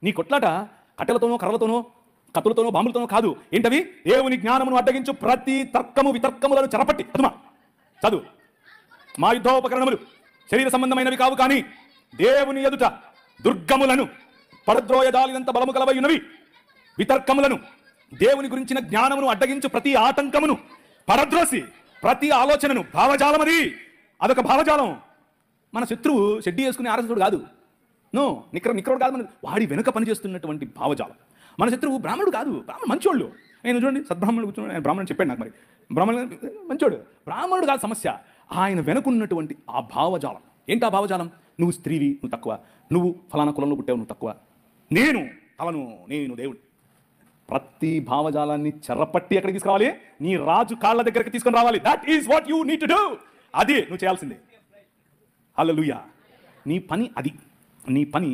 నీ కొట్లాట కట్టెలతోనో కర్రలతోనో కత్తులతోనో బాంబులతోనో కాదు. ఏంటవి? దేవుని జ్ఞానమును అడ్డగించు ప్రతి తర్కము వితర్కములను చెరపట్టి చదుమా చదువు. మా యుద్ధోపకరణములు శరీర సంబంధమైనవి కావు, కానీ దేవుని ఎదుట దుర్గములను పడద్రోయదాలినంత బలము కలవయున్నవి. వితర్కములను, దేవుని గురించిన జ్ఞానమును అడ్డగించు ప్రతి ఆటంకమును పడద్రోసి ప్రతి ఆలోచనను. భావజాలం అది, అదొక భావజాలం. మన శత్రువు షెడ్డి వేసుకునే ఆరసుడు కాదు, నో నిక్కరోడు కాదు, మన వాడి వెనుక పనిచేస్తున్నటువంటి భావజాలం. మన శత్రువు బ్రాహ్మణుడు కాదు, బ్రాహ్మణుడు మంచోళ్ళు. నేను చూడండి సద్బ్రాహ్మణుడు కూర్చున్నాడు, ఆయన బ్రాహ్మణుడు చెప్పాడు నాకు. మరి బ్రాహ్మణుడు మంచోడు, బ్రాహ్మణుడు కాదు సమస్య, ఆయన వెనుకున్నటువంటి ఆ భావజాలం. ఏంటి ఆ భావజాలం? నువ్వు స్త్రీవి, నువ్వు తక్కువ, నువ్వు ఫలానా కులంలో పుట్టావు, నువ్వు తక్కువ, నేను తలను, నేను దేవుడు. ప్రతి భావజాలాన్ని చెరపట్టి ఎక్కడికి తీసుకురావాలి? నీ రాజు కాళ్ళ దగ్గరికి తీసుకొని రావాలి. That is what you need to do. అది నువ్వు చేయాల్సిందే. హల్లెలూయా. నీ పని అది, నీ పని